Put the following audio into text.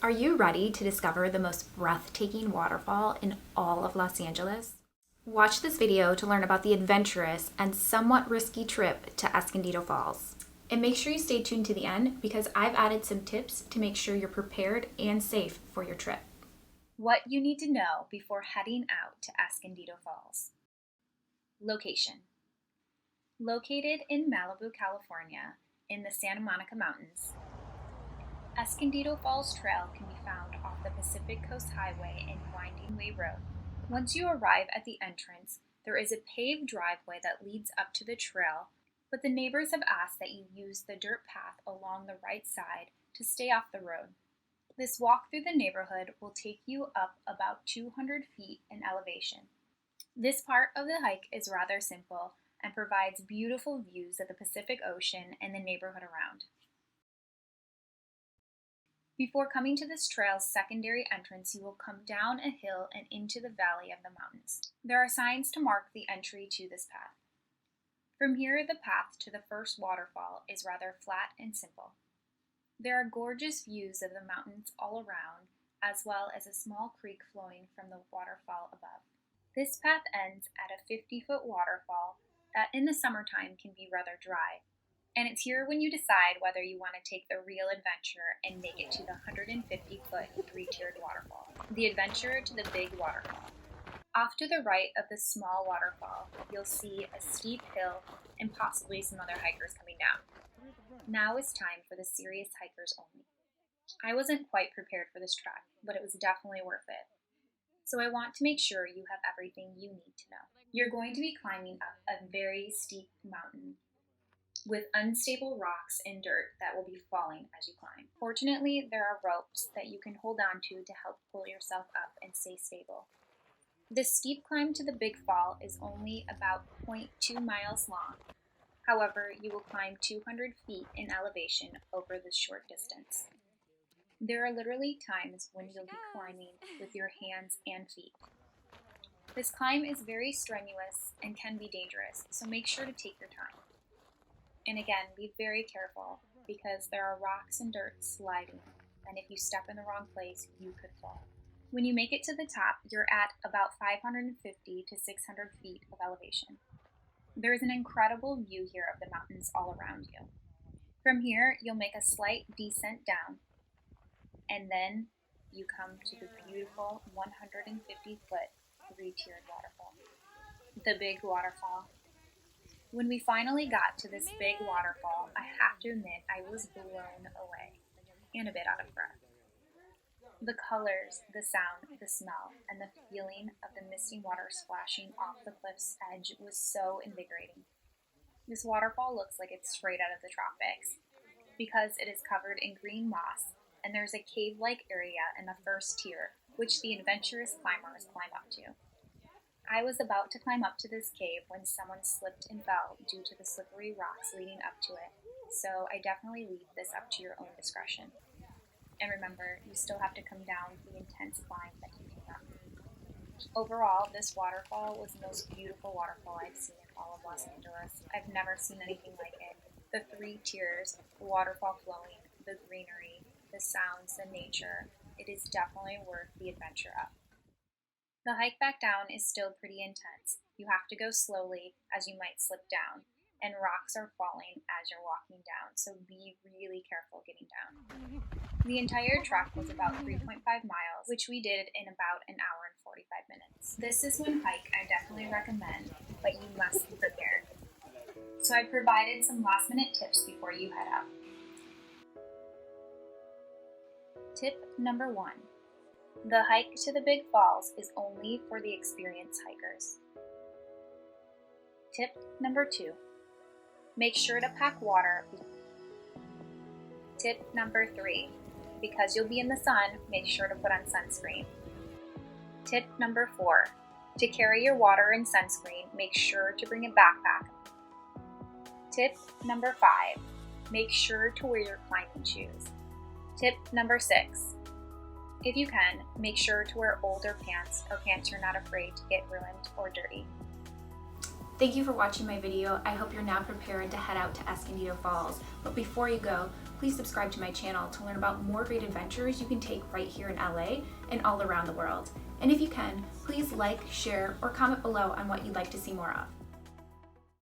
Are you ready to discover the most breathtaking waterfall in all of Los Angeles? Watch this video to learn about the adventurous and somewhat risky trip to Escondido Falls. And make sure you stay tuned to the end because I've added some tips to make sure you're prepared and safe for your trip. What you need to know before heading out to Escondido Falls. Location. Located in Malibu, California, in the Santa Monica Mountains, Escondido Falls Trail can be found off the Pacific Coast Highway and Winding Way Road. Once you arrive at the entrance, there is a paved driveway that leads up to the trail, but the neighbors have asked that you use the dirt path along the right side to stay off the road. This walk through the neighborhood will take you up about 200 feet in elevation. This part of the hike is rather simple and provides beautiful views of the Pacific Ocean and the neighborhood around. Before coming to this trail's secondary entrance, you will come down a hill and into the valley of the mountains. There are signs to mark the entry to this path. From here, the path to the first waterfall is rather flat and simple. There are gorgeous views of the mountains all around, as well as a small creek flowing from the waterfall above. This path ends at a 50-foot waterfall that in the summertime can be rather dry. And it's here when you decide whether you want to take the real adventure and make it to the 150-foot three-tiered waterfall. The adventure to the big waterfall. Off to the right of the small waterfall, you'll see a steep hill and possibly some other hikers coming down. Now is time for the serious hikers only. I wasn't quite prepared for this trek, but it was definitely worth it. So I want to make sure you have everything you need to know. You're going to be climbing up a very steep mountain with unstable rocks and dirt that will be falling as you climb. Fortunately, there are ropes that you can hold on to help pull yourself up and stay stable. This steep climb to the big fall is only about 0.2 miles long. However, you will climb 200 feet in elevation over this short distance. There are literally times when you'll be climbing with your hands and feet. This climb is very strenuous and can be dangerous, so make sure to take your time. And again, be very careful because there are rocks and dirt sliding, and if you step in the wrong place, you could fall. When you make it to the top, you're at about 550 to 600 feet of elevation. There is an incredible view here of the mountains all around you. From here, you'll make a slight descent down, and then you come to the beautiful 150-foot three-tiered waterfall. The big waterfall. When we finally got to this big waterfall, I have to admit I was blown away and a bit out of breath. The colors, the sound, the smell, and the feeling of the misty water splashing off the cliff's edge was so invigorating. This waterfall looks like it's straight out of the tropics because it is covered in green moss, and there's a cave-like area in the first tier, which the adventurous climbers climb up to. I was about to climb up to this cave when someone slipped and fell due to the slippery rocks leading up to it, so I definitely leave this up to your own discretion. And remember, you still have to come down the intense climb that you came up. Overall, this waterfall was the most beautiful waterfall I've seen in all of Los Angeles. I've never seen anything like it. The three tiers, the waterfall flowing, the greenery, the sounds, the nature, it is definitely worth the adventure up. The hike back down is still pretty intense. You have to go slowly as you might slip down, and rocks are falling as you're walking down, so be really careful getting down. The entire trek was about 3.5 miles, which we did in about an hour and 45 minutes. This is one hike I definitely recommend, but you must be prepared. So I provided some last-minute tips before you head out. Tip number 1. The hike to the big falls is only for the experienced hikers. Tip number 2. Make sure to pack water. Tip number 3. Because you'll be in the sun, make sure to put on sunscreen. Tip number 4. To carry your water and sunscreen, make sure to bring a backpack. Tip number 5. Make sure to wear your climbing shoes. Tip number 6. If you can, make sure to wear older pants or pants you're not afraid to get ruined or dirty. Thank you for watching my video. I hope you're now prepared to head out to Escondido Falls. But before you go, please subscribe to my channel to learn about more great adventures you can take right here in LA and all around the world. And if you can, please like, share, or comment below on what you'd like to see more of.